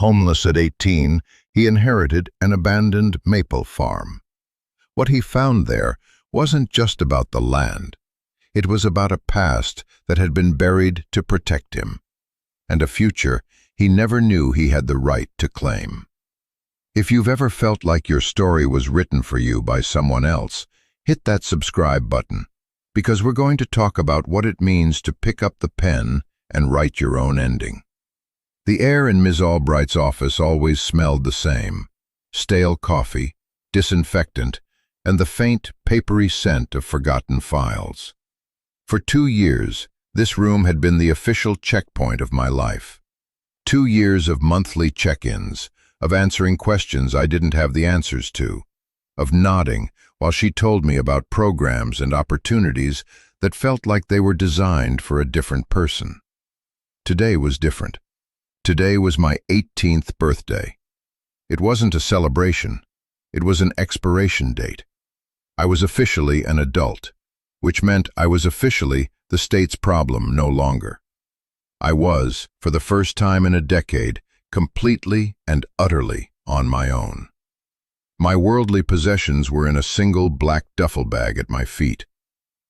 Homeless at 18, he inherited an abandoned maple farm. What he found there wasn't just about the land. It was about a past that had been buried to protect him, and a future he never knew he had the right to claim. If you've ever felt like your story was written for you by someone else, hit that subscribe button, because we're going to talk about what it means to pick up the pen and write your own ending. The air in Ms. Albright's office always smelled the same: stale coffee, disinfectant, and the faint, papery scent of forgotten files. For 2 years, this room had been the official checkpoint of my life. 2 years of monthly check-ins, of answering questions I didn't have the answers to, of nodding while she told me about programs and opportunities that felt like they were designed for a different person. Today was different. Today was my 18th birthday. It wasn't a celebration. It was an expiration date. I was officially an adult, which meant I was officially the state's problem no longer. I was, for the first time in a decade, completely and utterly on my own. My worldly possessions were in a single black duffel bag at my feet.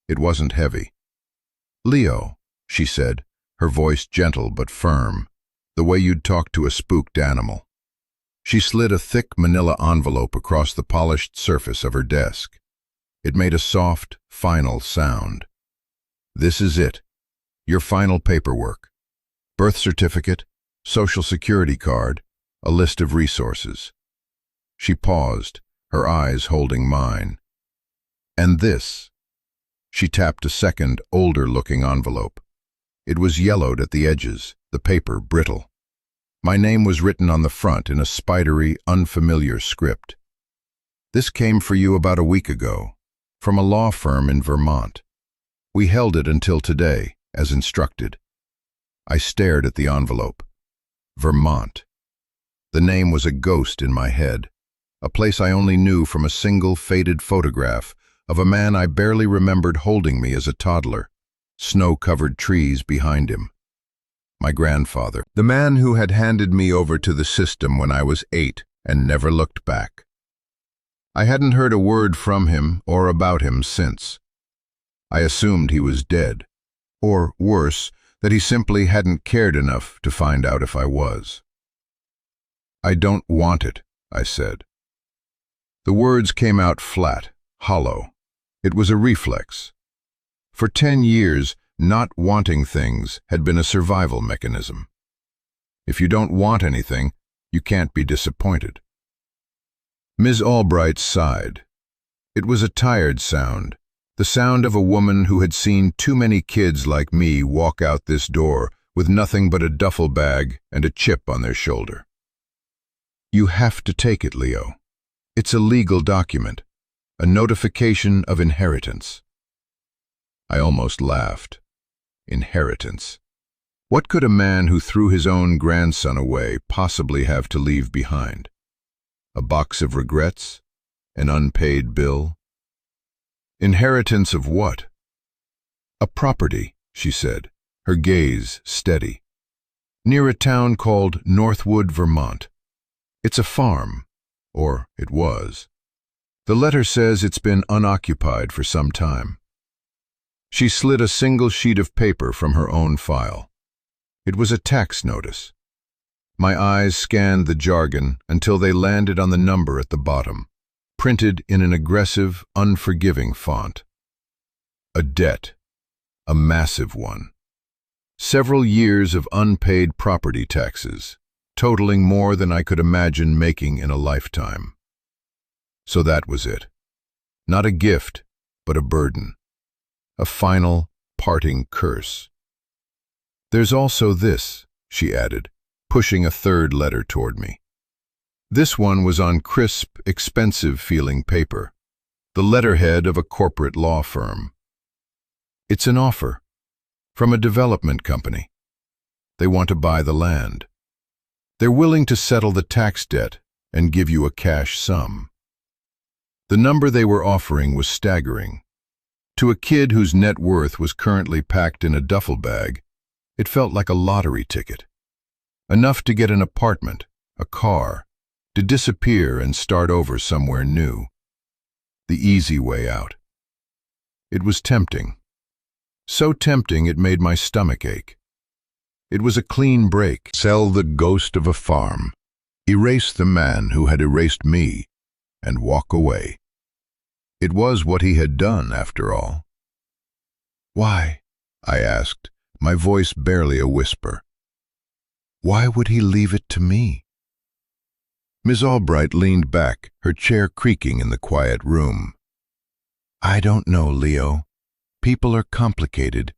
It wasn't heavy. "Leo," she said, her voice gentle but firm, the way you'd talk to a spooked animal. She slid a thick manila envelope across the polished surface of her desk. It made a soft, final sound. "This is it. Your final paperwork. Birth certificate, social security card, a list of resources." She paused, her eyes holding mine. "And this." She tapped a second, older-looking envelope. It was yellowed at the edges, the paper brittle. My name was written on the front in a spidery, unfamiliar script. "This came for you about a week ago, from a law firm in Vermont. We held it until today, as instructed." I stared at the envelope. Vermont. The name was a ghost in my head, a place I only knew from a single faded photograph of a man I barely remembered holding me as a toddler, snow-covered trees behind him. My grandfather, the man who had handed me over to the system when I was 8 and never looked back. I hadn't heard a word from him or about him since. I assumed he was dead, or worse, that he simply hadn't cared enough to find out if I was. "I don't want it," I said. The words came out flat, hollow. It was a reflex. For 10 years, not wanting things had been a survival mechanism. If you don't want anything, you can't be disappointed. Ms. Albright sighed. It was a tired sound, the sound of a woman who had seen too many kids like me walk out this door with nothing but a duffel bag and a chip on their shoulder. "You have to take it, Leo. It's a legal document, a notification of inheritance." I almost laughed. Inheritance. What could a man who threw his own grandson away possibly have to leave behind? A box of regrets? An unpaid bill? Inheritance of what? "A property," she said, her gaze steady. "Near a town called Northwood, Vermont. It's a farm, or it was. The letter says it's been unoccupied for some time." She slid a single sheet of paper from her own file. It was a tax notice. My eyes scanned the jargon until they landed on the number at the bottom, printed in an aggressive, unforgiving font. A debt. A massive one. Several years of unpaid property taxes, totaling more than I could imagine making in a lifetime. So that was it. Not a gift, but a burden. A final, parting curse. "There's also this," she added, pushing a third letter toward me. This one was on crisp, expensive-feeling paper, the letterhead of a corporate law firm. "It's an offer from a development company. They want to buy the land. They're willing to settle the tax debt and give you a cash sum." The number they were offering was staggering. To a kid whose net worth was currently packed in a duffel bag, it felt like a lottery ticket. Enough to get an apartment, a car, to disappear and start over somewhere new. The easy way out. It was tempting. So tempting it made my stomach ache. It was a clean break. Sell the ghost of a farm, erase the man who had erased me, and walk away. It was what he had done, after all. "Why?" I asked, my voice barely a whisper. "Why would he leave it to me?" Miss Albright leaned back, her chair creaking in the quiet room. "I don't know, Leo. People are complicated.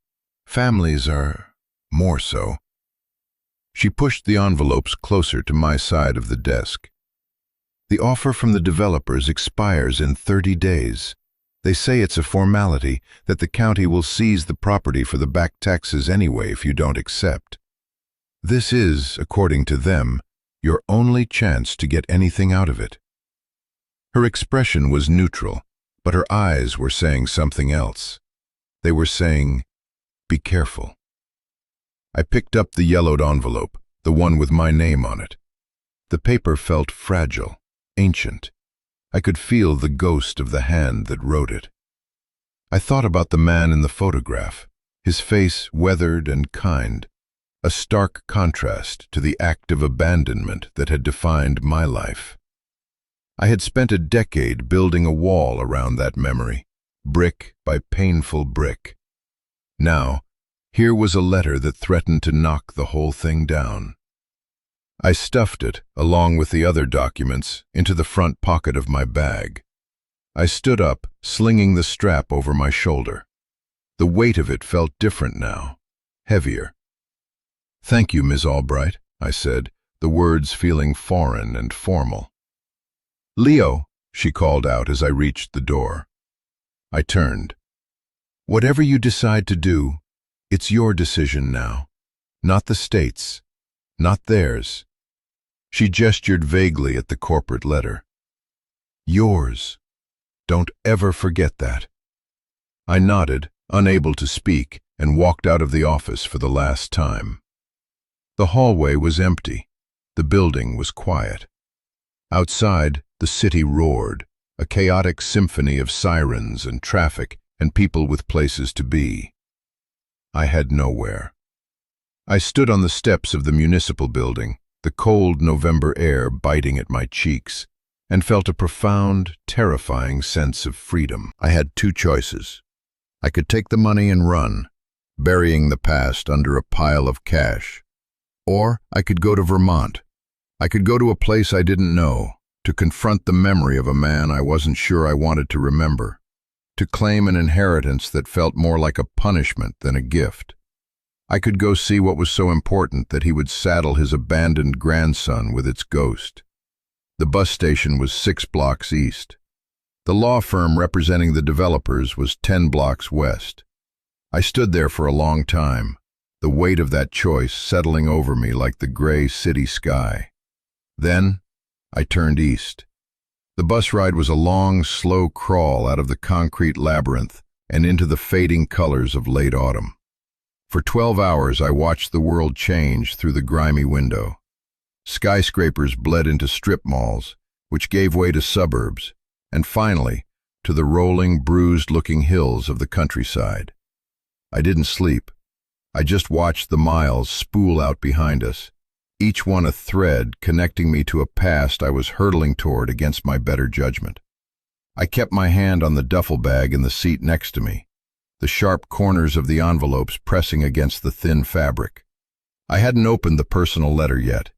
Families are more so." She pushed the envelopes closer to my side of the desk. "The offer from the developers expires in 30 days. They say it's a formality, that the county will seize the property for the back taxes anyway if you don't accept. This is, according to them, your only chance to get anything out of it." Her expression was neutral, but her eyes were saying something else. They were saying, "Be careful." I picked up the yellowed envelope, the one with my name on it. The paper felt fragile, ancient. I could feel the ghost of the hand that wrote it. I thought about the man in the photograph, his face weathered and kind, a stark contrast to the act of abandonment that had defined my life. I had spent a decade building a wall around that memory, brick by painful brick. Now, here was a letter that threatened to knock the whole thing down. I stuffed it, along with the other documents, into the front pocket of my bag. I stood up, slinging the strap over my shoulder. The weight of it felt different now, heavier. "Thank you, Miss Albright," I said, the words feeling foreign and formal. "Leo," she called out as I reached the door. I turned. "Whatever you decide to do, it's your decision now, not the state's, not theirs." She gestured vaguely at the corporate letter. "Yours. Don't ever forget that." I nodded, unable to speak, and walked out of the office for the last time. The hallway was empty. The building was quiet. Outside, the city roared, a chaotic symphony of sirens and traffic and people with places to be. I had nowhere. I stood on the steps of the municipal building, the cold November air biting at my cheeks, and felt a profound, terrifying sense of freedom. I had two choices. I could take the money and run, burying the past under a pile of cash. Or I could go to Vermont. I could go to a place I didn't know, to confront the memory of a man I wasn't sure I wanted to remember, to claim an inheritance that felt more like a punishment than a gift. I could go see what was so important that he would saddle his abandoned grandson with its ghost. The bus station was 6 blocks east. The law firm representing the developers was 10 blocks west. I stood there for a long time, the weight of that choice settling over me like the gray city sky. Then, I turned east. The bus ride was a long, slow crawl out of the concrete labyrinth and into the fading colors of late autumn. For 12 hours I watched the world change through the grimy window. Skyscrapers bled into strip malls, which gave way to suburbs, and finally, to the rolling, bruised-looking hills of the countryside. I didn't sleep. I just watched the miles spool out behind us, each one a thread connecting me to a past I was hurtling toward against my better judgment. I kept my hand on the duffel bag in the seat next to me, the sharp corners of the envelopes pressing against the thin fabric. I hadn't opened the personal letter yet.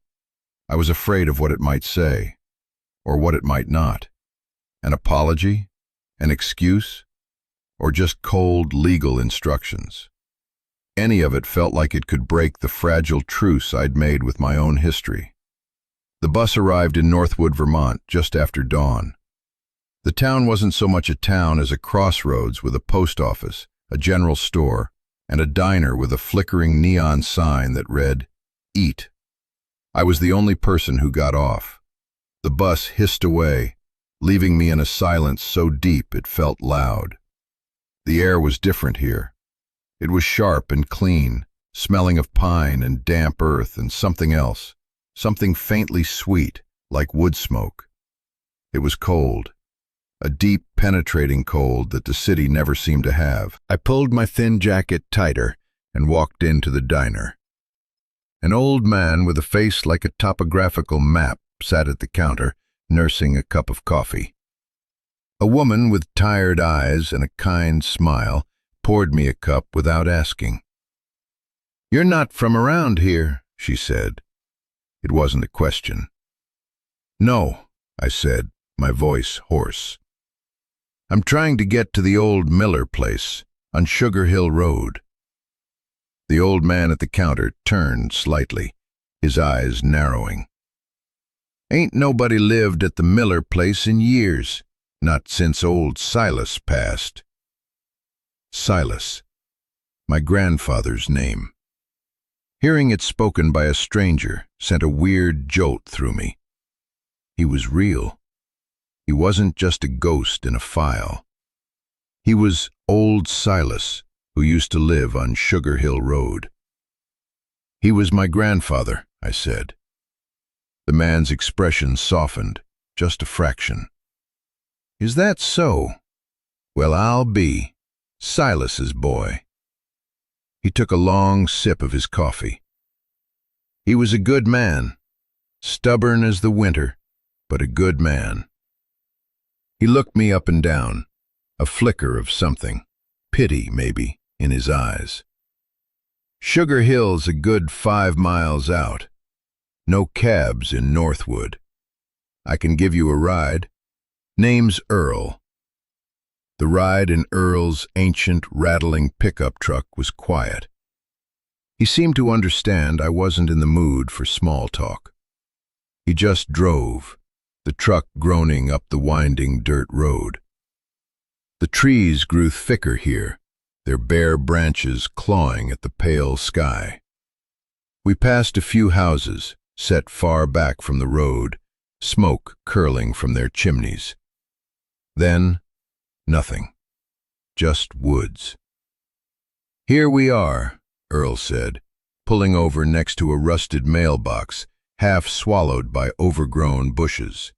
I was afraid of what it might say, or what it might not. An apology? An excuse? Or just cold legal instructions? Any of it felt like it could break the fragile truce I'd made with my own history. The bus arrived in Northwood, Vermont, just after dawn. The town wasn't so much a town as a crossroads with a post office, a general store, and a diner with a flickering neon sign that read, "Eat." I was the only person who got off. The bus hissed away, leaving me in a silence so deep it felt loud. The air was different here. It was sharp and clean, smelling of pine and damp earth and something else, something faintly sweet, like wood smoke. It was cold, a deep, penetrating cold that the city never seemed to have. I pulled my thin jacket tighter and walked into the diner. An old man with a face like a topographical map sat at the counter, nursing a cup of coffee. A woman with tired eyes and a kind smile poured me a cup without asking. "You're not from around here," she said. It wasn't a question. "No," I said, my voice hoarse. "I'm trying to get to the old Miller place on Sugar Hill Road." The old man at the counter turned slightly, his eyes narrowing. "Ain't nobody lived at the Miller place in years, not since old Silas passed." Silas, my grandfather's name. Hearing it spoken by a stranger sent a weird jolt through me. He was real. He wasn't just a ghost in a file. He was old Silas, who used to live on Sugar Hill Road. "He was my grandfather," I said. The man's expression softened, just a fraction. "Is that so? Well, I'll be Silas's boy." He took a long sip of his coffee. "He was a good man, stubborn as the winter, but a good man." He looked me up and down, a flicker of something, pity maybe, in his eyes. "Sugar Hill's a good 5 miles out. No cabs in Northwood. I can give you a ride. Name's Earl." The ride in Earl's ancient, rattling pickup truck was quiet. He seemed to understand I wasn't in the mood for small talk. He just drove, the truck groaning up the winding dirt road. The trees grew thicker here, their bare branches clawing at the pale sky. We passed a few houses, set far back from the road, smoke curling from their chimneys. Then, nothing. Just woods. "Here we are," Earl said, pulling over next to a rusted mailbox, half swallowed by overgrown bushes.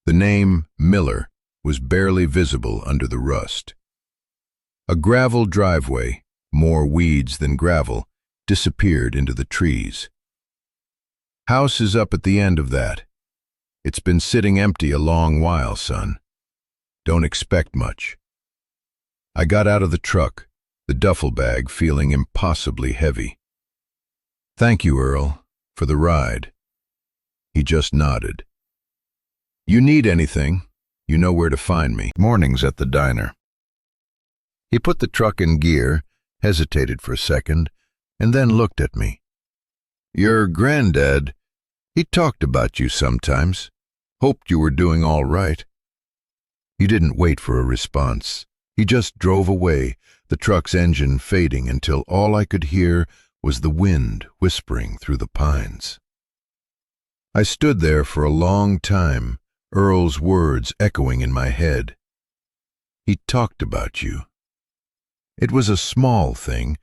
The name Miller was barely visible under the rust. A gravel driveway, more weeds than gravel, disappeared into the trees. "House is up at the end of that. It's been sitting empty a long while, son. Don't expect much." I got out of the truck, the duffel bag feeling impossibly heavy. "Thank you, Earl, for the ride." He just nodded. "You need anything, you know where to find me. Mornings at the diner." He put the truck in gear, hesitated for a second, and then looked at me. "Your granddad, he talked about you sometimes. Hoped you were doing all right." He didn't wait for a response. He just drove away, the truck's engine fading until all I could hear was the wind whispering through the pines. I stood there for a long time, Earl's words echoing in my head. He talked about you. It was a small thing,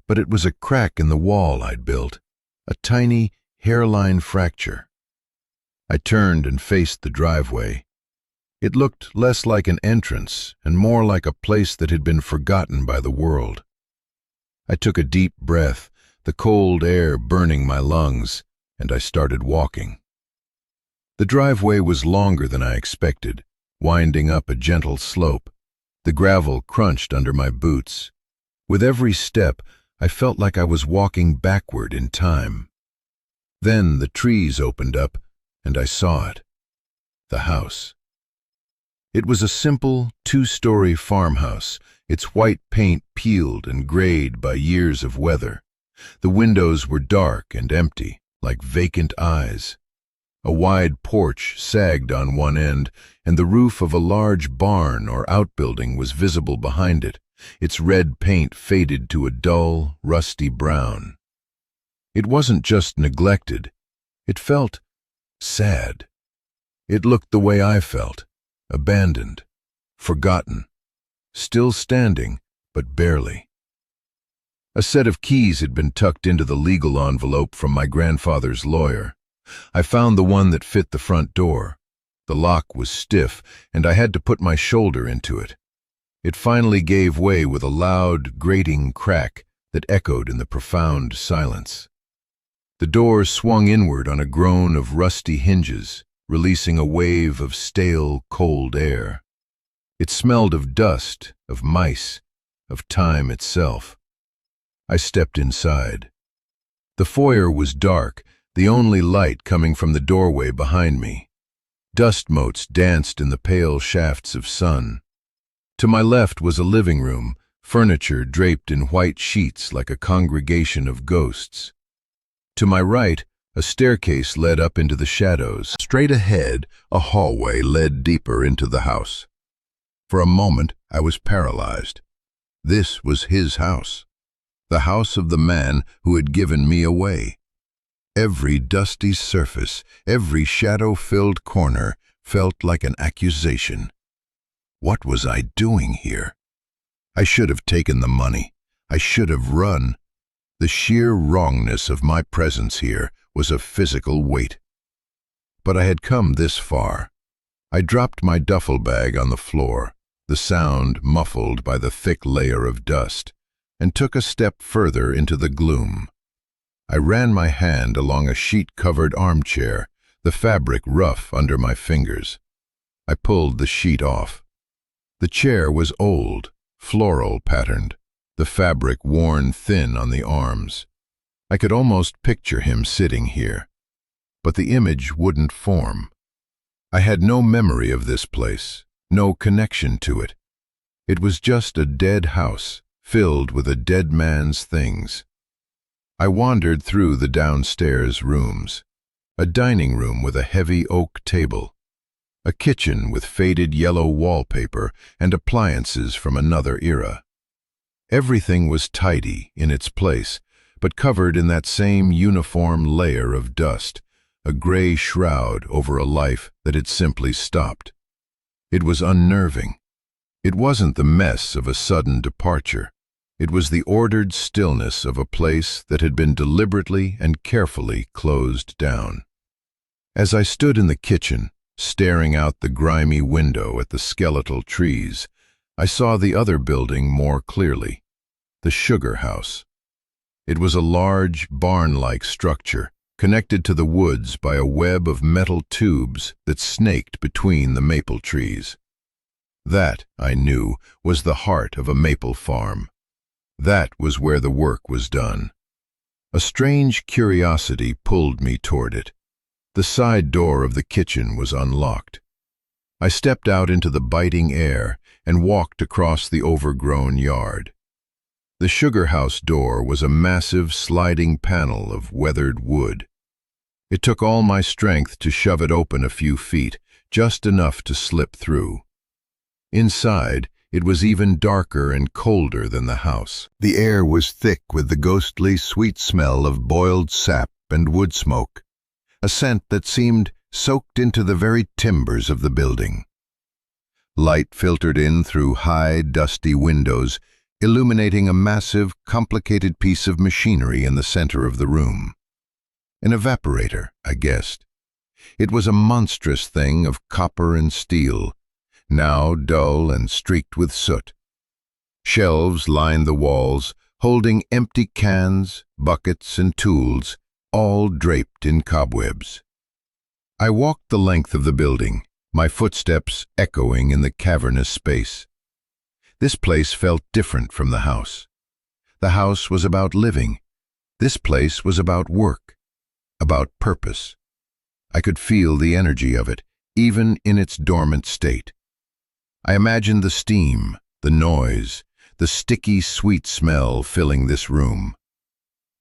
but it was a crack in the wall I'd built, a tiny hairline fracture. I turned and faced the driveway. It looked less like an entrance and more like a place that had been forgotten by the world. I took a deep breath, the cold air burning my lungs, and I started walking. The driveway was longer than I expected, winding up a gentle slope. The gravel crunched under my boots. With every step, I felt like I was walking backward in time. Then the trees opened up, and I saw it. The house. It was a simple, 2-story farmhouse, its white paint peeled and grayed by years of weather. The windows were dark and empty, like vacant eyes. A wide porch sagged on one end, and the roof of a large barn or outbuilding was visible behind it, its red paint faded to a dull, rusty brown. It wasn't just neglected. It felt sad. It looked the way I felt, abandoned, forgotten, still standing, but barely. A set of keys had been tucked into the legal envelope from my grandfather's lawyer. I found the one that fit the front door. The lock was stiff, and I had to put my shoulder into it. It finally gave way with a loud, grating crack that echoed in the profound silence. The door swung inward on a groan of rusty hinges, releasing a wave of stale, cold air. It smelled of dust, of mice, of time itself. I stepped inside. The foyer was dark, the only light coming from the doorway behind me. Dust motes danced in the pale shafts of sun. To my left was a living room, furniture draped in white sheets like a congregation of ghosts. To my right, a staircase led up into the shadows. Straight ahead, a hallway led deeper into the house. For a moment, I was paralyzed. This was his house, the house of the man who had given me away. Every dusty surface, every shadow-filled corner felt like an accusation. What was I doing here? I should have taken the money. I should have run. The sheer wrongness of my presence here was a physical weight. But I had come this far. I dropped my duffel bag on the floor, the sound muffled by the thick layer of dust, and took a step further into the gloom. I ran my hand along a sheet-covered armchair, the fabric rough under my fingers. I pulled the sheet off. The chair was old, floral-patterned, the fabric worn thin on the arms. I could almost picture him sitting here, but the image wouldn't form. I had no memory of this place, no connection to it. It was just a dead house, filled with a dead man's things. I wandered through the downstairs rooms, a dining room with a heavy oak table, a kitchen with faded yellow wallpaper and appliances from another era. Everything was tidy in its place, but covered in that same uniform layer of dust, a gray shroud over a life that had simply stopped. It was unnerving. It wasn't the mess of a sudden departure. It was the ordered stillness of a place that had been deliberately and carefully closed down. As I stood in the kitchen, staring out the grimy window at the skeletal trees, I saw the other building more clearly, the sugar house. It was a large, barn-like structure, connected to the woods by a web of metal tubes that snaked between the maple trees. That, I knew, was the heart of a maple farm. That was where the work was done. A strange curiosity pulled me toward it. The side door of the kitchen was unlocked. I stepped out into the biting air and walked across the overgrown yard. The sugar house door was a massive sliding panel of weathered wood. It took all my strength to shove it open a few feet, just enough to slip through. Inside, it was even darker and colder than the house. The air was thick with the ghostly, sweet smell of boiled sap and wood smoke, a scent that seemed soaked into the very timbers of the building. Light filtered in through high, dusty windows, illuminating a massive, complicated piece of machinery in the center of the room. An evaporator, I guessed. It was a monstrous thing of copper and steel, now dull and streaked with soot. Shelves lined the walls, holding empty cans, buckets, and tools, all draped in cobwebs. I walked the length of the building, my footsteps echoing in the cavernous space. This place felt different from the house. The house was about living. This place was about work, about purpose. I could feel the energy of it, even in its dormant state. I imagined the steam, the noise, the sticky, sweet smell filling this room.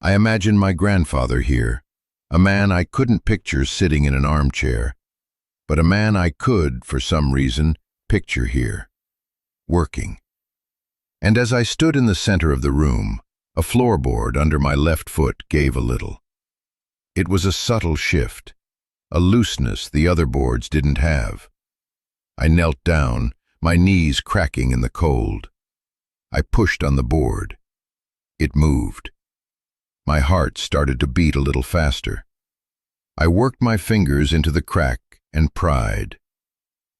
I imagined my grandfather here, a man I couldn't picture sitting in an armchair, but a man I could, for some reason, picture here, working. And as I stood in the center of the room, a floorboard under my left foot gave a little. It was a subtle shift, a looseness the other boards didn't have. I knelt down, my knees cracking in the cold. I pushed on the board. It moved. My heart started to beat a little faster. I worked my fingers into the crack and pried.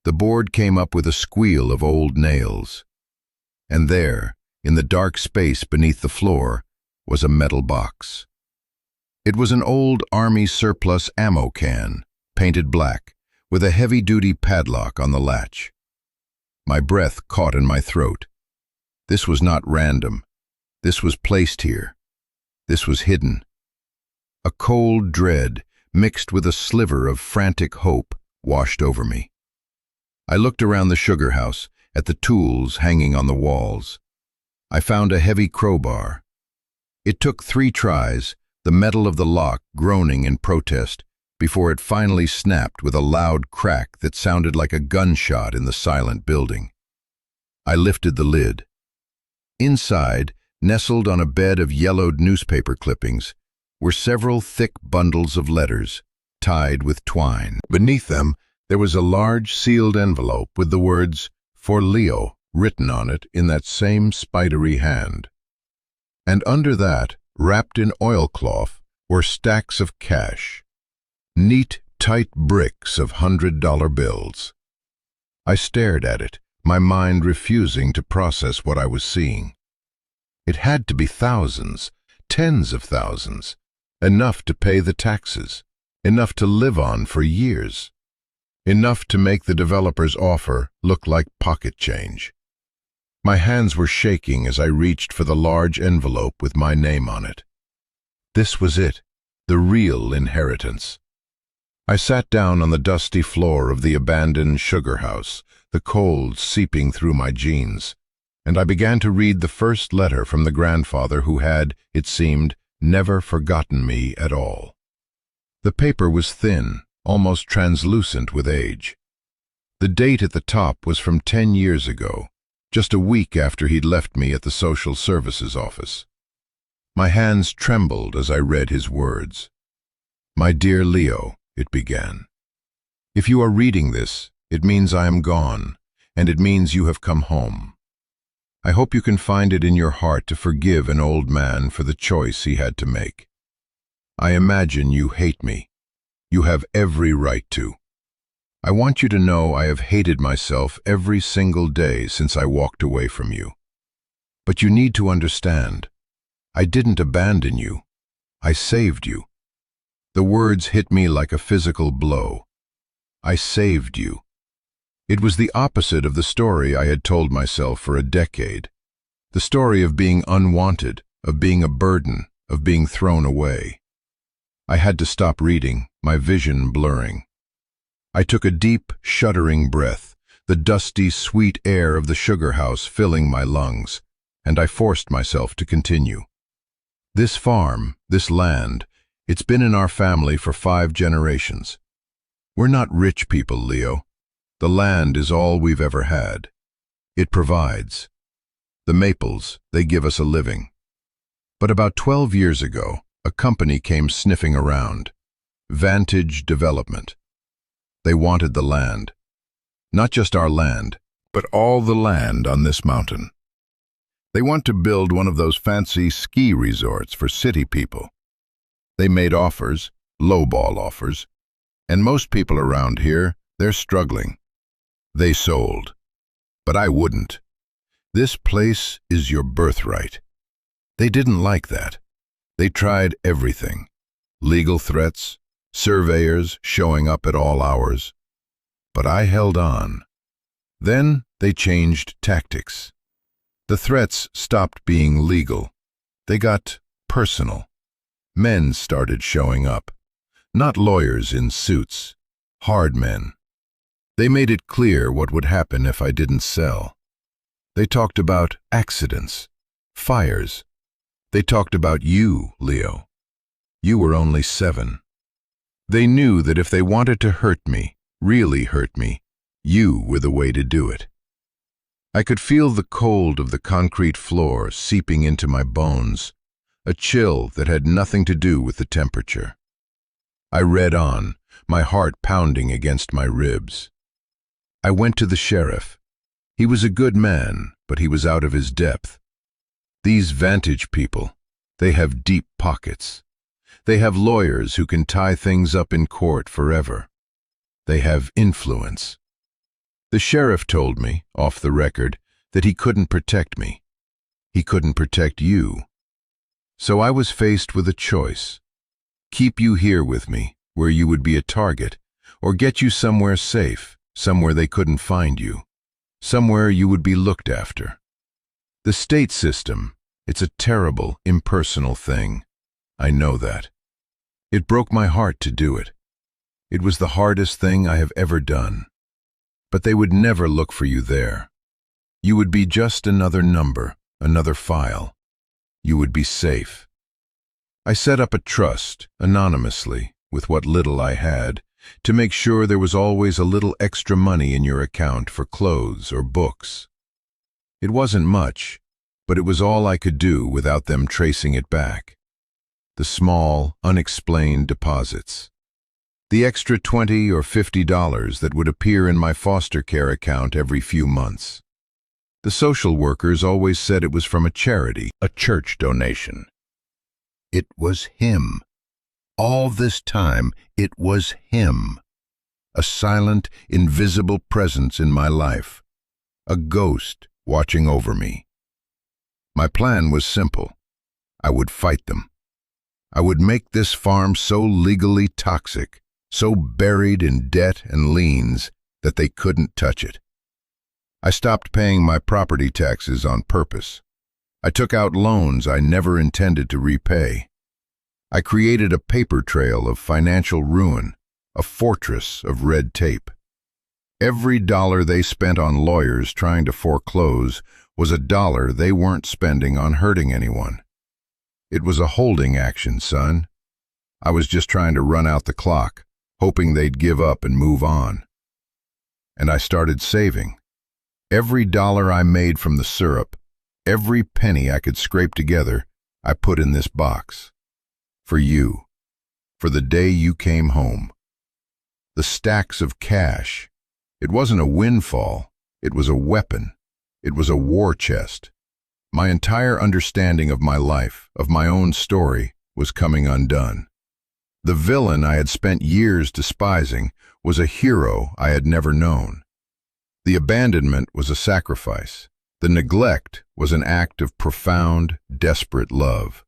The board came up with a squeal of old nails. And there, in the dark space beneath the floor, was a metal box. It was an old Army surplus ammo can, painted black, with a heavy-duty padlock on the latch. My breath caught in my throat. This was not random. This was placed here. This was hidden. A cold dread, mixed with a sliver of frantic hope, washed over me. I looked around the sugar house, at the tools hanging on the walls. I found a heavy crowbar. It took 3 tries, the metal of the lock groaning in protest, before it finally snapped with a loud crack that sounded like a gunshot in the silent building. I lifted the lid. Inside, nestled on a bed of yellowed newspaper clippings, were several thick bundles of letters, tied with twine. Beneath them, there was a large sealed envelope with the words, "For Leo," written on it in that same spidery hand. And under that, wrapped in oilcloth, were stacks of cash. Neat, tight bricks of $100 bills. I stared at it, my mind refusing to process what I was seeing. It had to be thousands, tens of thousands, enough to pay the taxes, enough to live on for years, enough to make the developer's offer look like pocket change. My hands were shaking as I reached for the large envelope with my name on it. This was it, the real inheritance. I sat down on the dusty floor of the abandoned sugar house, the cold seeping through my jeans, and I began to read the first letter from the grandfather who had, it seemed, never forgotten me at all. The paper was thin, almost translucent with age. The date at the top was from 10 years ago, just a week after he'd left me at the social services office. My hands trembled as I read his words. "My dear Leo," it began. "If you are reading this, it means I am gone, and it means you have come home. I hope you can find it in your heart to forgive an old man for the choice he had to make. I imagine you hate me. You have every right to. I want you to know I have hated myself every single day since I walked away from you. But you need to understand, I didn't abandon you. I saved you." The words hit me like a physical blow. I saved you. It was the opposite of the story I had told myself for a decade. The story of being unwanted, of being a burden, of being thrown away. I had to stop reading, my vision blurring. I took a deep, shuddering breath, the dusty, sweet air of the sugar house filling my lungs, and I forced myself to continue. This farm, this land, it's been in our family for 5 generations. We're not rich people, Leo. The land is all we've ever had. It provides. The maples, they give us a living. But about 12 years ago, a company came sniffing around. Vantage Development. They wanted the land. Not just our land, but all the land on this mountain. They want to build one of those fancy ski resorts for city people. They made offers, lowball offers, and most people around here, they're struggling. They sold. But I wouldn't. This place is your birthright. They didn't like that. They tried everything. Legal threats, surveyors showing up at all hours. But I held on. Then they changed tactics. The threats stopped being legal. They got personal. Men started showing up. Not lawyers in suits. Hard men. They made it clear what would happen if I didn't sell. They talked about accidents, fires. They talked about you, Leo. You were only 7. They knew that if they wanted to hurt me, really hurt me, you were the way to do it. I could feel the cold of the concrete floor seeping into my bones, a chill that had nothing to do with the temperature. I read on, my heart pounding against my ribs. I went to the sheriff. He was a good man, but he was out of his depth. These Vantage people, they have deep pockets. They have lawyers who can tie things up in court forever. They have influence. The sheriff told me, off the record, that he couldn't protect me. He couldn't protect you. So I was faced with a choice. Keep you here with me, where you would be a target, or get you somewhere safe, somewhere they couldn't find you, somewhere you would be looked after. The state system, it's a terrible, impersonal thing. I know that. It broke my heart to do it. It was the hardest thing I have ever done. But they would never look for you there. You would be just another number, another file. You would be safe. I set up a trust, anonymously, with what little I had, to make sure there was always a little extra money in your account for clothes or books. It wasn't much, but it was all I could do without them tracing it back. The small, unexplained deposits. The extra $20 or $50 that would appear in my foster care account every few months. The social workers always said it was from a charity, a church donation. It was him. All this time, it was him. A silent, invisible presence in my life. A ghost watching over me. My plan was simple. I would fight them. I would make this farm so legally toxic, so buried in debt and liens, that they couldn't touch it. I stopped paying my property taxes on purpose. I took out loans I never intended to repay. I created a paper trail of financial ruin, a fortress of red tape. Every dollar they spent on lawyers trying to foreclose was a dollar they weren't spending on hurting anyone. It was a holding action, son. I was just trying to run out the clock, hoping they'd give up and move on. And I started saving. Every dollar I made from the syrup, every penny I could scrape together, I put in this box. For you. For the day you came home. The stacks of cash. It wasn't a windfall. It was a weapon. It was a war chest. My entire understanding of my life, of my own story, was coming undone. The villain I had spent years despising was a hero I had never known. The abandonment was a sacrifice. The neglect was an act of profound, desperate love.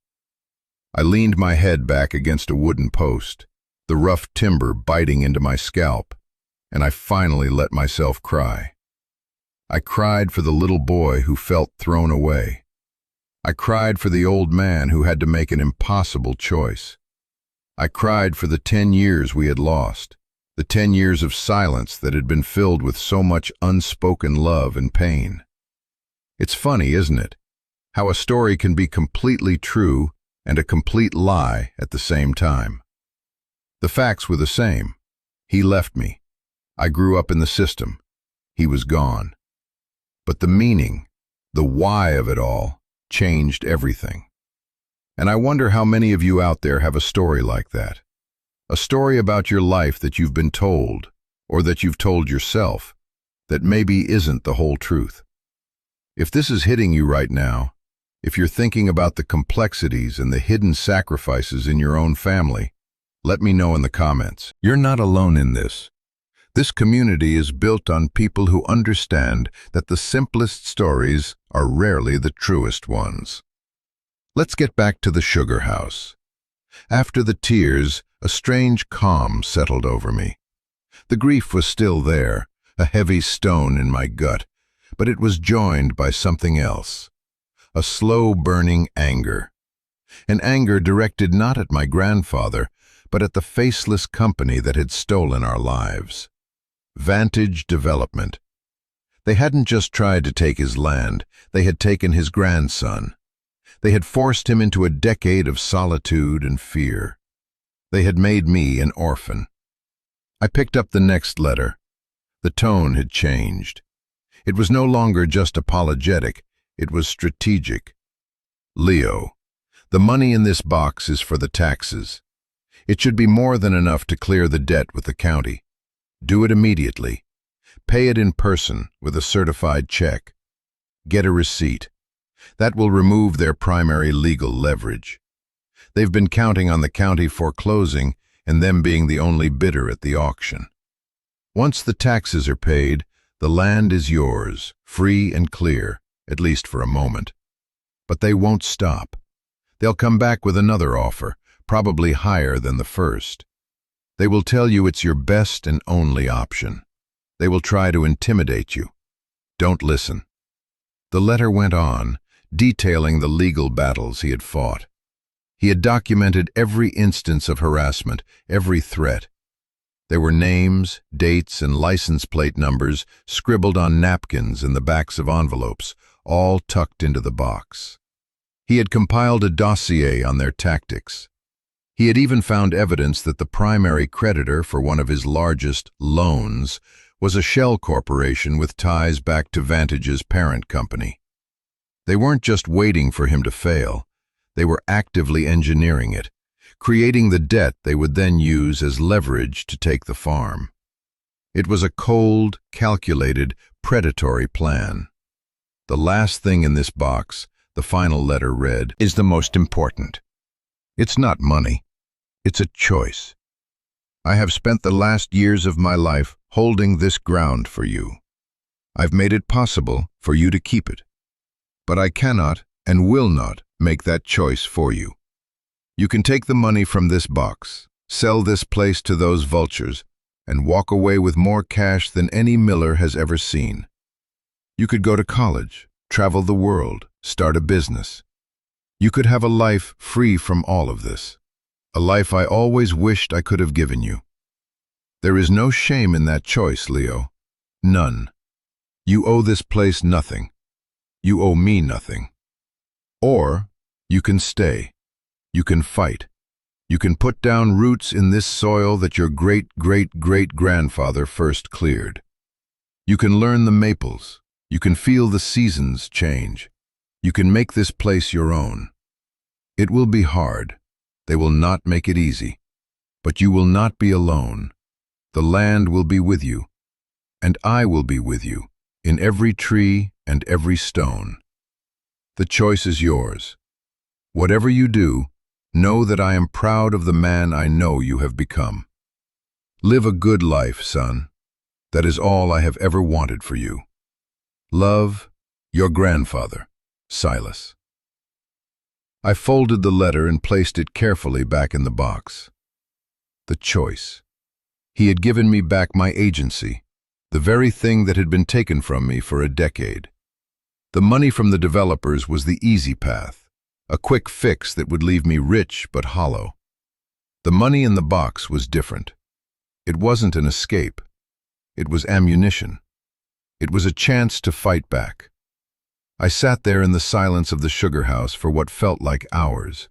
I leaned my head back against a wooden post, the rough timber biting into my scalp, and I finally let myself cry. I cried for the little boy who felt thrown away. I cried for the old man who had to make an impossible choice. I cried for the 10 years we had lost, the 10 years of silence that had been filled with so much unspoken love and pain. It's funny, isn't it, how a story can be completely true and a complete lie at the same time. The facts were the same. He left me. I grew up in the system. He was gone. But the meaning, the why of it all, changed everything. And I wonder how many of you out there have a story like that. A story about your life that you've been told, or that you've told yourself, that maybe isn't the whole truth. If this is hitting you right now, if you're thinking about the complexities and the hidden sacrifices in your own family, let me know in the comments. You're not alone in this. This community is built on people who understand that the simplest stories are rarely the truest ones. Let's get back to the sugar house. After the tears, a strange calm settled over me. The grief was still there, a heavy stone in my gut, but it was joined by something else. A slow-burning anger. An anger directed not at my grandfather, but at the faceless company that had stolen our lives. Vantage Development. They hadn't just tried to take his land, they had taken his grandson. They had forced him into a decade of solitude and fear. They had made me an orphan. I picked up the next letter. The tone had changed. It was no longer just apologetic, it was strategic. Leo, the money in this box is for the taxes. It should be more than enough to clear the debt with the county. Do it immediately. Pay it in person with a certified check. Get a receipt. That will remove their primary legal leverage. They've been counting on the county foreclosing and them being the only bidder at the auction. Once the taxes are paid, the land is yours, free and clear, at least for a moment. But they won't stop. They'll come back with another offer, probably higher than the first. They will tell you it's your best and only option. They will try to intimidate you. Don't listen. The letter went on, detailing the legal battles he had fought. He had documented every instance of harassment, every threat. There were names, dates, and license plate numbers scribbled on napkins in the backs of envelopes, all tucked into the box. He had compiled a dossier on their tactics. He had even found evidence that the primary creditor for one of his largest loans was a shell corporation with ties back to Vantage's parent company. They weren't just waiting for him to fail. They were actively engineering it, creating the debt they would then use as leverage to take the farm. It was a cold, calculated, predatory plan. The last thing in this box, the final letter read, is the most important. It's not money. It's a choice. I have spent the last years of my life holding this ground for you. I've made it possible for you to keep it. But I cannot and will not make that choice for you. You can take the money from this box, sell this place to those vultures, and walk away with more cash than any miller has ever seen. You could go to college, travel the world, start a business. You could have a life free from all of this, a life I always wished I could have given you. There is no shame in that choice, Leo. None. You owe this place nothing. You owe me nothing. Or you can stay. You can fight. You can put down roots in this soil that your great-great-great-grandfather first cleared. You can learn the maples. You can feel the seasons change. You can make this place your own. It will be hard. They will not make it easy. But you will not be alone. The land will be with you. And I will be with you, in every tree and every stone. The choice is yours. Whatever you do, know that I am proud of the man I know you have become. Live a good life, son. That is all I have ever wanted for you. Love, your grandfather, Silas. I folded the letter and placed it carefully back in the box. The choice. He had given me back my agency, the very thing that had been taken from me for a decade. The money from the developers was the easy path, a quick fix that would leave me rich but hollow. The money in the box was different. It wasn't an escape. It was ammunition. It was a chance to fight back. I sat there in the silence of the sugar house for what felt like hours,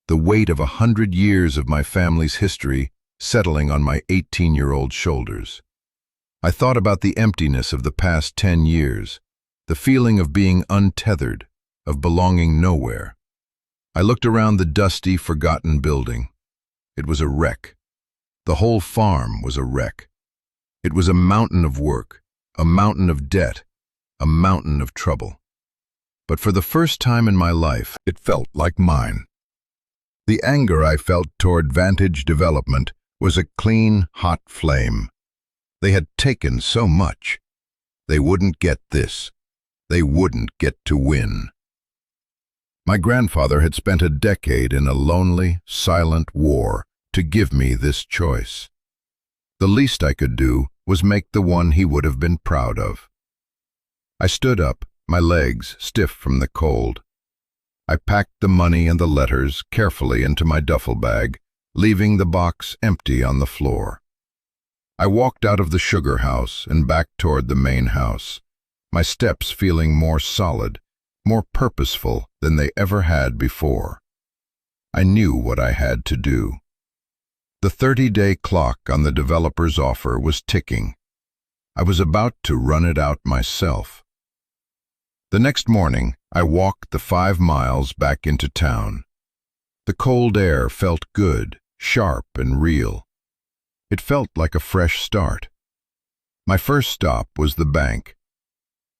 the weight of 100 years of my family's history settling on my 18-year-old shoulders. I thought about the emptiness of the past 10 years, the feeling of being untethered, of belonging nowhere. I looked around the dusty, forgotten building. It was a wreck. The whole farm was a wreck. It was a mountain of work, a mountain of debt, a mountain of trouble. But for the first time in my life, it felt like mine. The anger I felt toward Vantage Development was a clean, hot flame. They had taken so much. They wouldn't get this. They wouldn't get to win. My grandfather had spent a decade in a lonely, silent war to give me this choice. The least I could do was make the one he would have been proud of. I stood up, my legs stiff from the cold. I packed the money and the letters carefully into my duffel bag, leaving the box empty on the floor. I walked out of the sugar house and back toward the main house, my steps feeling more solid, more purposeful than they ever had before. I knew what I had to do. The 30-day clock on the developer's offer was ticking. I was about to run it out myself. The next morning, I walked the 5 miles back into town. The cold air felt good, sharp and real. It felt like a fresh start. My first stop was the bank.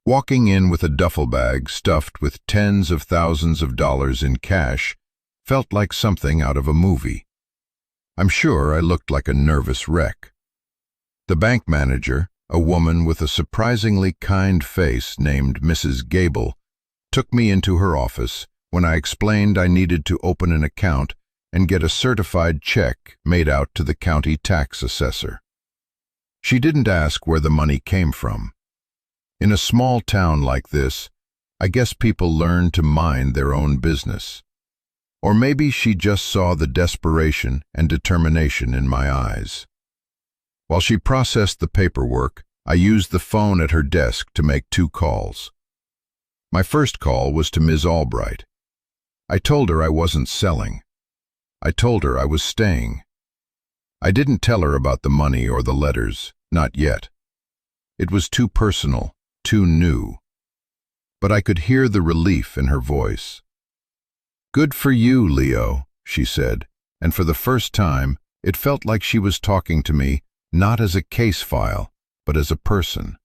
Walking in with a duffel bag stuffed with tens of thousands of dollars in cash felt like something out of a movie. I'm sure I looked like a nervous wreck. The bank manager, a woman with a surprisingly kind face named Mrs. Gable, took me into her office when I explained I needed to open an account and get a certified check made out to the county tax assessor. She didn't ask where the money came from. In a small town like this, I guess people learn to mind their own business. Or maybe she just saw the desperation and determination in my eyes. While she processed the paperwork, I used the phone at her desk to make 2 calls. My first call was to Ms. Albright. I told her I wasn't selling. I told her I was staying. I didn't tell her about the money or the letters, not yet. It was too personal, too new. But I could hear the relief in her voice. "Good for you, Leo," she said, and for the first time, it felt like she was talking to me not as a case file, but as a person.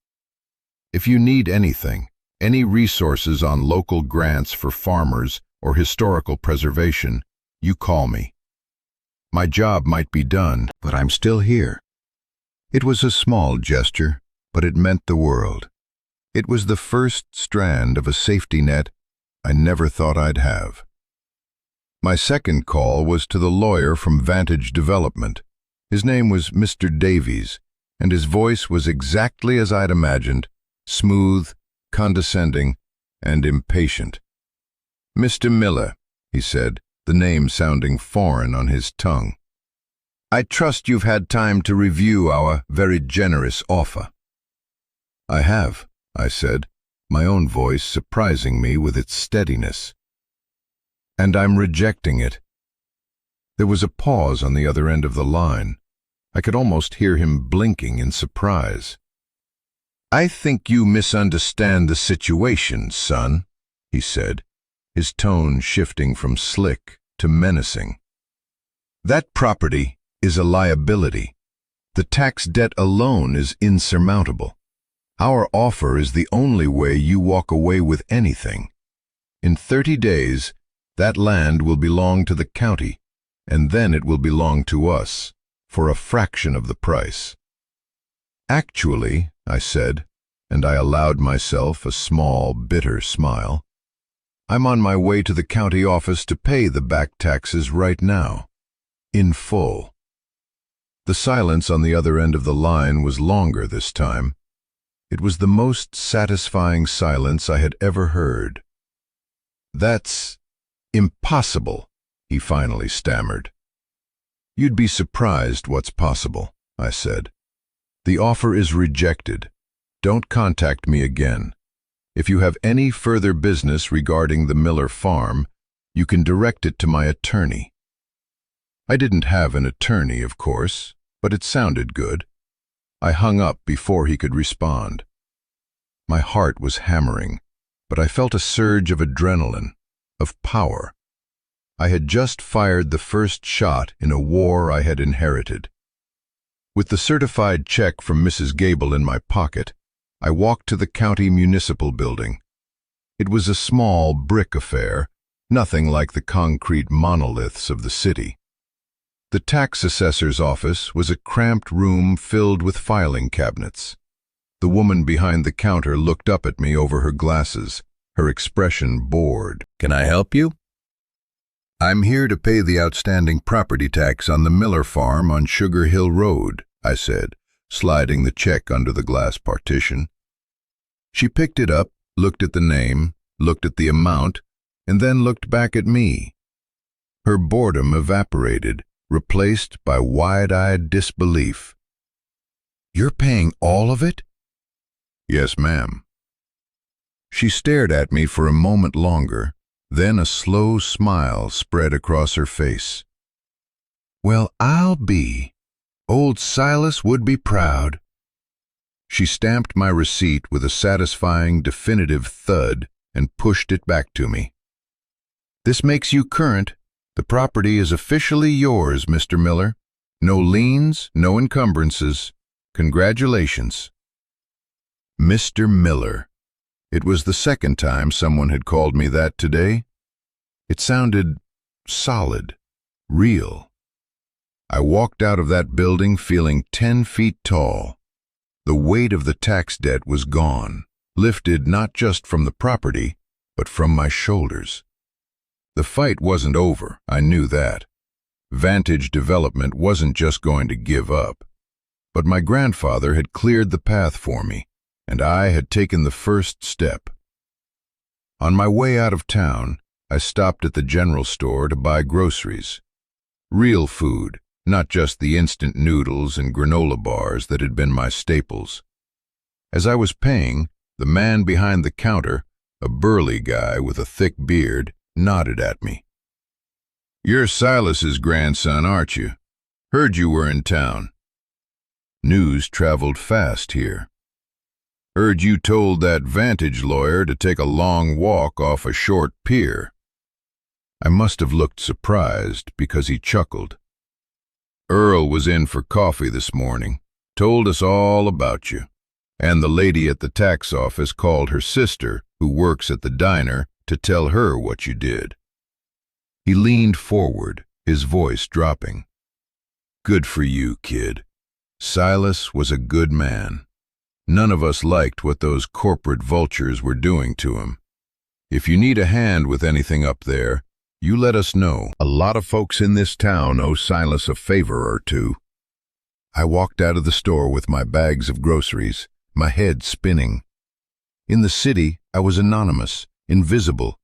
"If you need anything, any resources on local grants for farmers or historical preservation, you call me. My job might be done, but I'm still here." It was a small gesture, but it meant the world. It was the first strand of a safety net I never thought I'd have. My second call was to the lawyer from Vantage Development. His name was Mr. Davies, and his voice was exactly as I'd imagined, smooth, condescending, and impatient. "Mr. Miller," he said, the name sounding foreign on his tongue. "I trust you've had time to review our very generous offer." "I have," I said, my own voice surprising me with its steadiness. "And I'm rejecting it." There was a pause on the other end of the line. I could almost hear him blinking in surprise. "I think you misunderstand the situation, son," he said, his tone shifting from slick to menacing. "That property is a liability. The tax debt alone is insurmountable. Our offer is the only way you walk away with anything. In 30 days, that land will belong to the county, and then it will belong to us, for a fraction of the price." "Actually," I said, and I allowed myself a small, bitter smile, "I'm on my way to the county office to pay the back taxes right now, in full." The silence on the other end of the line was longer this time. It was the most satisfying silence I had ever heard. "That's impossible," he finally stammered. "You'd be surprised what's possible," I said. "The offer is rejected. Don't contact me again. If you have any further business regarding the Miller farm, you can direct it to my attorney." I didn't have an attorney, of course, but it sounded good. I hung up before he could respond. My heart was hammering, but I felt a surge of adrenaline, of power. I had just fired the first shot in a war I had inherited. With the certified check from Mrs. Gable in my pocket, I walked to the county municipal building. It was a small brick affair, nothing like the concrete monoliths of the city. The tax assessor's office was a cramped room filled with filing cabinets. The woman behind the counter looked up at me over her glasses, her expression bored. "Can I help you?" "I'm here to pay the outstanding property tax on the Miller farm on Sugar Hill Road," I said, sliding the check under the glass partition. She picked it up, looked at the name, looked at the amount, and then looked back at me. Her boredom evaporated, replaced by wide-eyed disbelief. "You're paying all of it?" "Yes, ma'am." She stared at me for a moment longer, then a slow smile spread across her face. "Well, I'll be. Old Silas would be proud." She stamped my receipt with a satisfying, definitive thud and pushed it back to me. "This makes you current. The property is officially yours, Mr. Miller. No liens, no encumbrances. Congratulations." Mr. Miller. It was the second time someone had called me that today. It sounded solid, real. I walked out of that building feeling 10 feet tall. The weight of the tax debt was gone, lifted not just from the property, but from my shoulders. The fight wasn't over, I knew that. Vantage Development wasn't just going to give up. But my grandfather had cleared the path for me, and I had taken the first step. On my way out of town, I stopped at the general store to buy groceries. Real food, not just the instant noodles and granola bars that had been my staples. As I was paying, the man behind the counter, a burly guy with a thick beard, nodded at me. "You're Silas's grandson, aren't you? Heard you were in town." News traveled fast here. "Heard you told that Vantage lawyer to take a long walk off a short pier." I must have looked surprised because he chuckled. "Earl was in for coffee this morning, told us all about you. And the lady at the tax office called her sister, who works at the diner, to tell her what you did." He leaned forward, his voice dropping. "Good for you, kid. Silas was a good man. None of us liked what those corporate vultures were doing to him. If you need a hand with anything up there, you let us know. A lot of folks in this town owe Silas a favor or two." I walked out of the store with my bags of groceries, my head spinning. In the city, I was anonymous, invisible.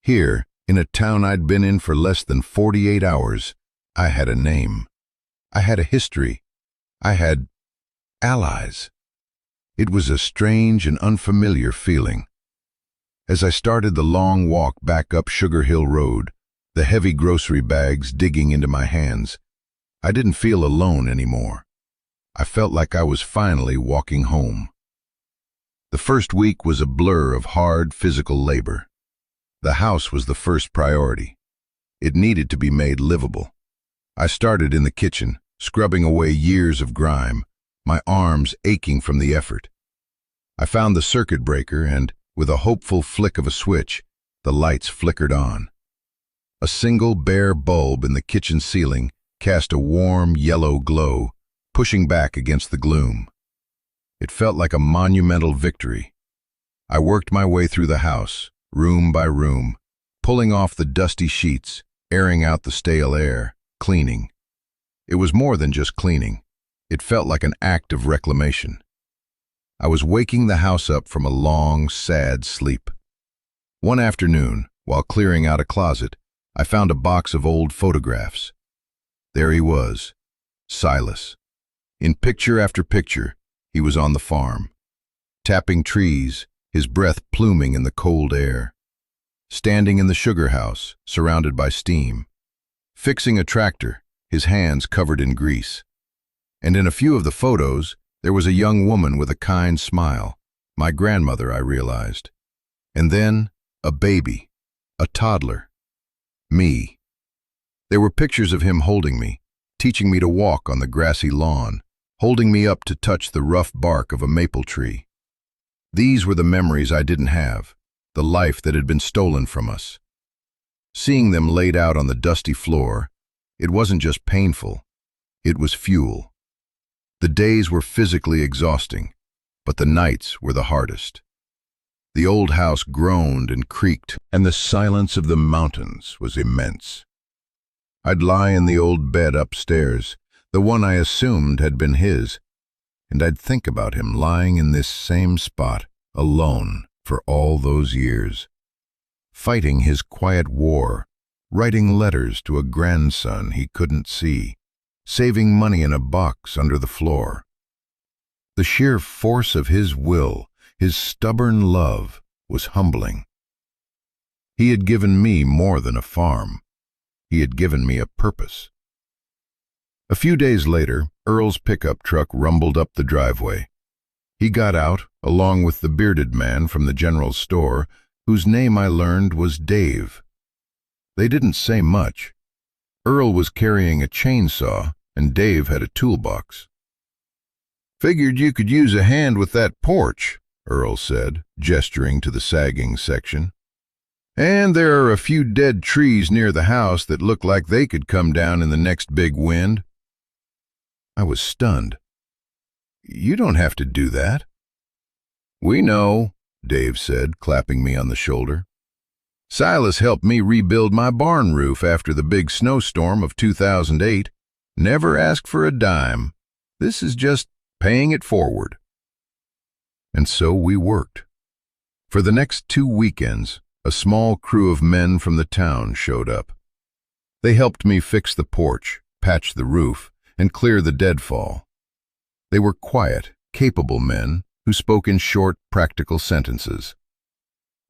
Here, in a town I'd been in for less than 48 hours, I had a name. I had a history. I had allies. It was a strange and unfamiliar feeling. As I started the long walk back up Sugar Hill Road, the heavy grocery bags digging into my hands, I didn't feel alone anymore. I felt like I was finally walking home. The first week was a blur of hard physical labor. The house was the first priority. It needed to be made livable. I started in the kitchen, scrubbing away years of grime, my arms aching from the effort. I found the circuit breaker and, with a hopeful flick of a switch, the lights flickered on. A single bare bulb in the kitchen ceiling cast a warm yellow glow, pushing back against the gloom. It felt like a monumental victory. I worked my way through the house, room by room, pulling off the dusty sheets, airing out the stale air, cleaning. It was more than just cleaning. It felt like an act of reclamation. I was waking the house up from a long, sad sleep. One afternoon, while clearing out a closet, I found a box of old photographs. There he was, Silas. In picture after picture, he was on the farm, tapping trees, his breath pluming in the cold air, standing in the sugar house, surrounded by steam, fixing a tractor, his hands covered in grease. And in a few of the photos, there was a young woman with a kind smile, my grandmother, I realized. And then, a baby, a toddler, me. There were pictures of him holding me, teaching me to walk on the grassy lawn, holding me up to touch the rough bark of a maple tree. These were the memories I didn't have, the life that had been stolen from us. Seeing them laid out on the dusty floor, it wasn't just painful, it was fuel. The days were physically exhausting, but the nights were the hardest. The old house groaned and creaked, and the silence of the mountains was immense. I'd lie in the old bed upstairs, the one I assumed had been his, and I'd think about him lying in this same spot, alone, for all those years, fighting his quiet war, writing letters to a grandson he couldn't see, saving money in a box under the floor. The sheer force of his will, his stubborn love, was humbling. He had given me more than a farm. He had given me a purpose. A few days later, Earl's pickup truck rumbled up the driveway. He got out, along with the bearded man from the general store, whose name I learned was Dave. They didn't say much. Earl was carrying a chainsaw, and Dave had a toolbox. "Figured you could use a hand with that porch," Earl said, gesturing to the sagging section. And there are a few dead trees near the house that look like they could come down in the next big wind." I was stunned. "You don't have to do that." "We know," Dave said, clapping me on the shoulder. "Silas helped me rebuild my barn roof after the big snowstorm of 2008. Never asked for a dime. This is just paying it forward." And so we worked. For the next 2 weekends, a small crew of men from the town showed up. They helped me fix the porch, patch the roof, and clear the deadfall. They were quiet, capable men who spoke in short, practical sentences.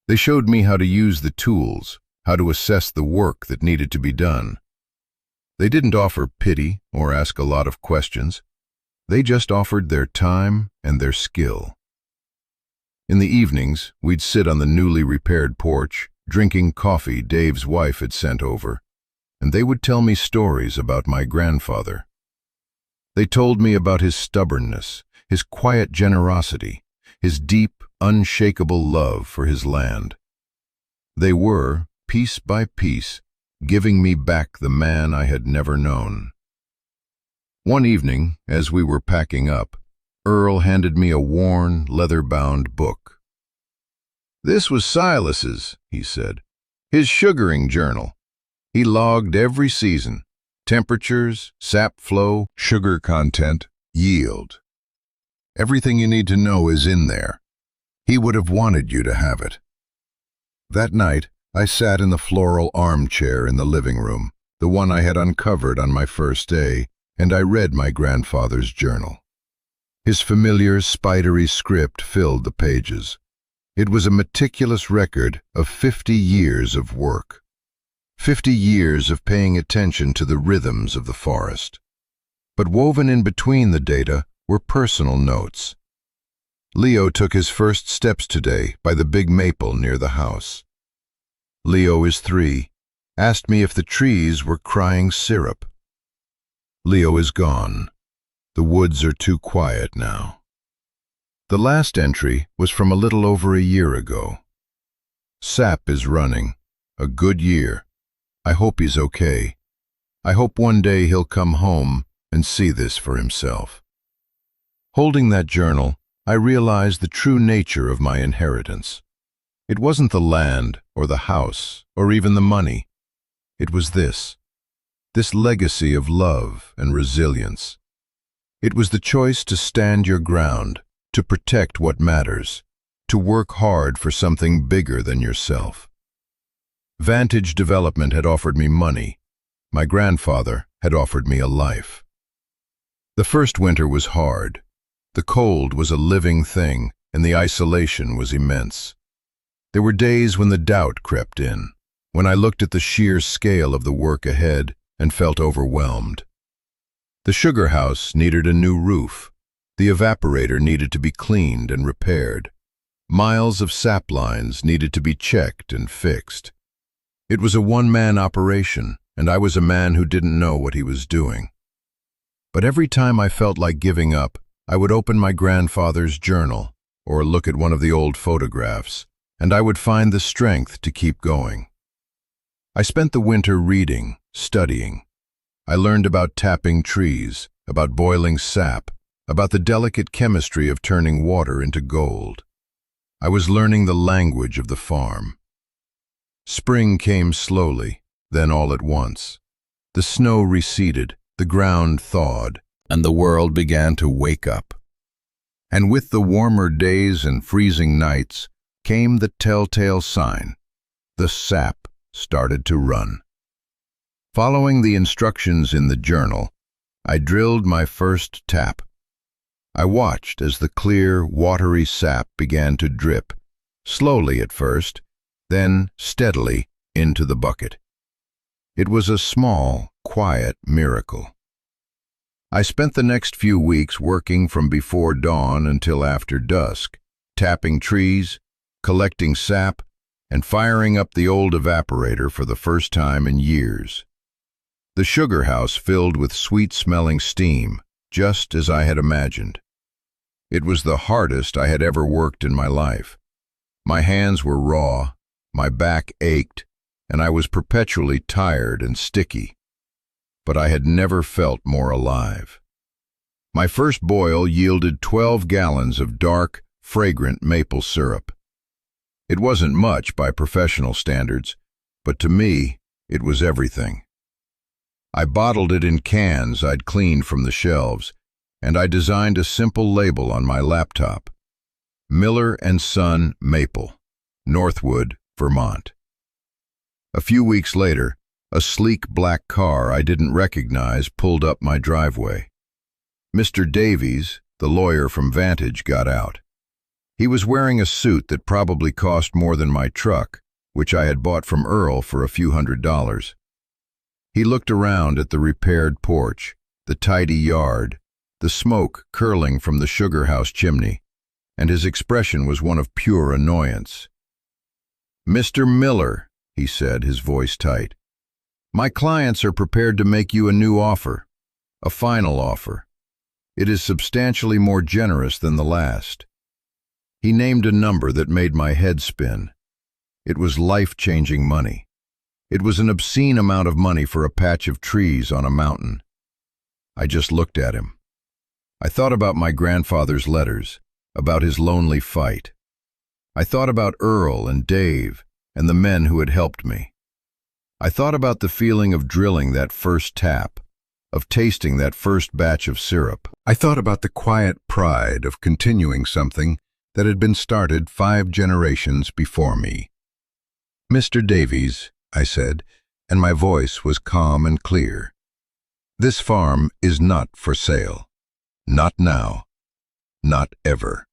They showed me how to use the tools, how to assess the work that needed to be done. They didn't offer pity or ask a lot of questions. They just offered their time and their skill. In the evenings, we'd sit on the newly repaired porch, drinking coffee Dave's wife had sent over, and they would tell me stories about my grandfather. They told me about his stubbornness, his quiet generosity, his deep, unshakable love for his land. They were, piece by piece, giving me back the man I had never known. One evening, as we were packing up, Earl handed me a worn, leather-bound book. "This was Silas's," he said, "his sugaring journal. He logged every season: temperatures, sap flow, sugar content, yield. Everything you need to know is in there. He would have wanted you to have it." That night, I sat in the floral armchair in the living room, the one I had uncovered on my first day, and I read my grandfather's journal. His familiar, spidery script filled the pages. It was a meticulous record of 50 years of work. 50 years of paying attention to the rhythms of the forest. But woven in between the data were personal notes. "Leo took his first steps today by the big maple near the house. Leo is 3. Asked me if the trees were crying syrup. Leo is gone. The woods are too quiet now." The last entry was from a little over a year ago. "Sap is running. A good year. I hope he's okay. I hope one day he'll come home and see this for himself." Holding that journal, I realized the true nature of my inheritance. It wasn't the land or the house or even the money. It was this legacy of love and resilience. It was the choice to stand your ground, to protect what matters, to work hard for something bigger than yourself. Vantage Development had offered me money. My grandfather had offered me a life. The first winter was hard. The cold was a living thing, and the isolation was immense. There were days when the doubt crept in, when I looked at the sheer scale of the work ahead and felt overwhelmed. The sugar house needed a new roof. The evaporator needed to be cleaned and repaired. Miles of sap lines needed to be checked and fixed. It was a one-man operation, and I was a man who didn't know what he was doing. But every time I felt like giving up, I would open my grandfather's journal or look at one of the old photographs, and I would find the strength to keep going. I spent the winter reading, studying. I learned about tapping trees, about boiling sap, about the delicate chemistry of turning water into gold. I was learning the language of the farm. Spring came slowly, then all at once. The snow receded, the ground thawed, and the world began to wake up. And with the warmer days and freezing nights came the telltale sign. The sap started to run. Following the instructions in the journal, I drilled my first tap. I watched as the clear, watery sap began to drip, slowly at first, then steadily into the bucket. It was a small, quiet miracle. I spent the next few weeks working from before dawn until after dusk, tapping trees, collecting sap, and firing up the old evaporator for the first time in years. The sugar house filled with sweet-smelling steam, just as I had imagined. It was the hardest I had ever worked in my life. My hands were raw, My back ached, and I was perpetually tired and sticky. But I had never felt more alive. My first boil yielded 12 gallons of dark, fragrant maple syrup. It wasn't much by professional standards, but to me, it was everything. I bottled it in cans I'd cleaned from the shelves, and I designed a simple label on my laptop: Miller & Son Maple, Northwood, Vermont. A few weeks later, a sleek black car I didn't recognize pulled up my driveway. Mr. Davies, the lawyer from Vantage, got out. He was wearing a suit that probably cost more than my truck, which I had bought from Earl for a few $100s. He looked around at the repaired porch, the tidy yard, the smoke curling from the sugar house chimney, and his expression was one of pure annoyance. "Mr. Miller," he said, his voice tight, "my clients are prepared to make you a new offer, a final offer. It is substantially more generous than the last." He named a number that made my head spin. It was life-changing money. It was an obscene amount of money for a patch of trees on a mountain. I just looked at him. I thought about my grandfather's letters, about his lonely fight. I thought about Earl and Dave and the men who had helped me. I thought about the feeling of drilling that first tap, of tasting that first batch of syrup. I thought about the quiet pride of continuing something that had been started 5 generations before me. "Mr. Davies," I said, and my voice was calm and clear, "this farm is not for sale. Not now. Not ever."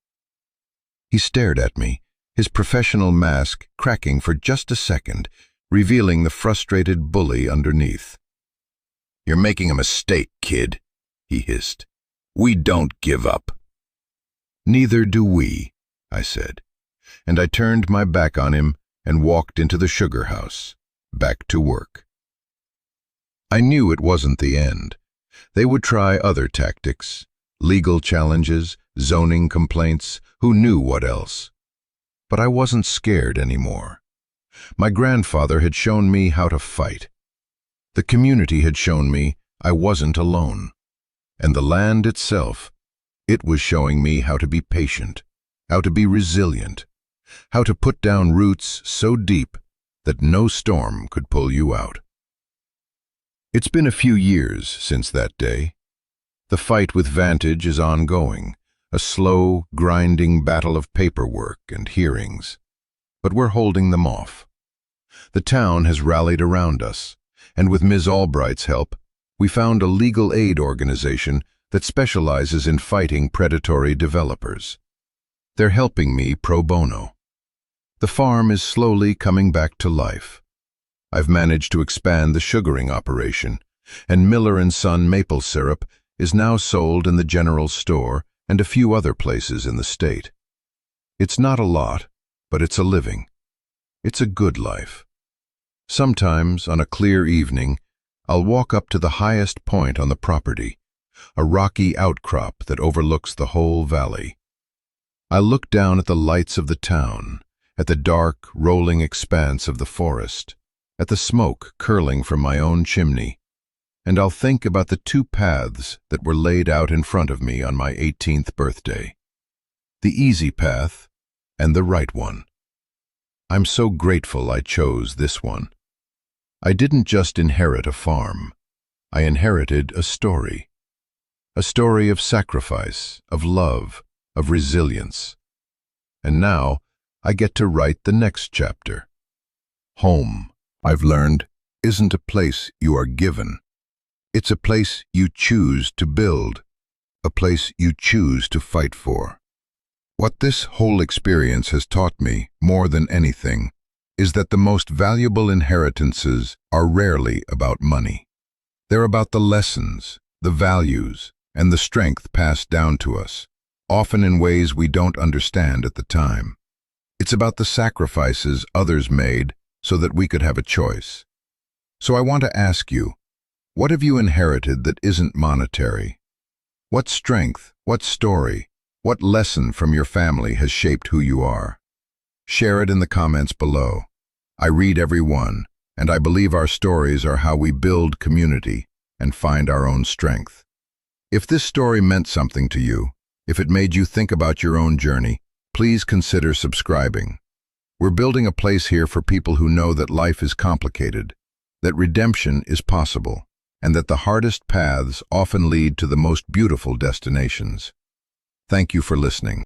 He stared at me, his professional mask cracking for just a second, revealing the frustrated bully underneath. "You're making a mistake, kid," he hissed. "We don't give up." "Neither do we," I said, and I turned my back on him and walked into the sugar house, back to work. I knew it wasn't the end. They would try other tactics, legal challenges, zoning complaints, who knew what else. But I wasn't scared anymore. My grandfather had shown me how to fight. The community had shown me I wasn't alone. And the land itself, it was showing me how to be patient, how to be resilient, how to put down roots so deep that no storm could pull you out. It's been a few years since that day. The fight with Vantage is ongoing, a slow, grinding battle of paperwork and hearings. But we're holding them off. The town has rallied around us, and with Ms. Albright's help, we found a legal aid organization that specializes in fighting predatory developers. They're helping me pro bono. The farm is slowly coming back to life. I've managed to expand the sugaring operation, and Miller & Son maple syrup is now sold in the general store and a few other places in the state. It's not a lot, but it's a living. It's a good life. Sometimes, on a clear evening, I'll walk up to the highest point on the property, a rocky outcrop that overlooks the whole valley. I look down at the lights of the town, at the dark, rolling expanse of the forest, at the smoke curling from my own chimney, and I'll think about the 2 paths that were laid out in front of me on my 18th birthday. The easy path and the right one. I'm so grateful I chose this one. I didn't just inherit a farm. I inherited a story. A story of sacrifice, of love, of resilience. And now I get to write the next chapter. Home, I've learned, isn't a place you are given. It's a place you choose to build, a place you choose to fight for. What this whole experience has taught me, more than anything, is that the most valuable inheritances are rarely about money. They're about the lessons, the values, and the strength passed down to us, often in ways we don't understand at the time. It's about the sacrifices others made so that we could have a choice. So I want to ask you, what have you inherited that isn't monetary? What strength, what story, what lesson from your family has shaped who you are? Share it in the comments below. I read every one, and I believe our stories are how we build community and find our own strength. If this story meant something to you, if it made you think about your own journey, please consider subscribing. We're building a place here for people who know that life is complicated, that redemption is possible, and that the hardest paths often lead to the most beautiful destinations. Thank you for listening.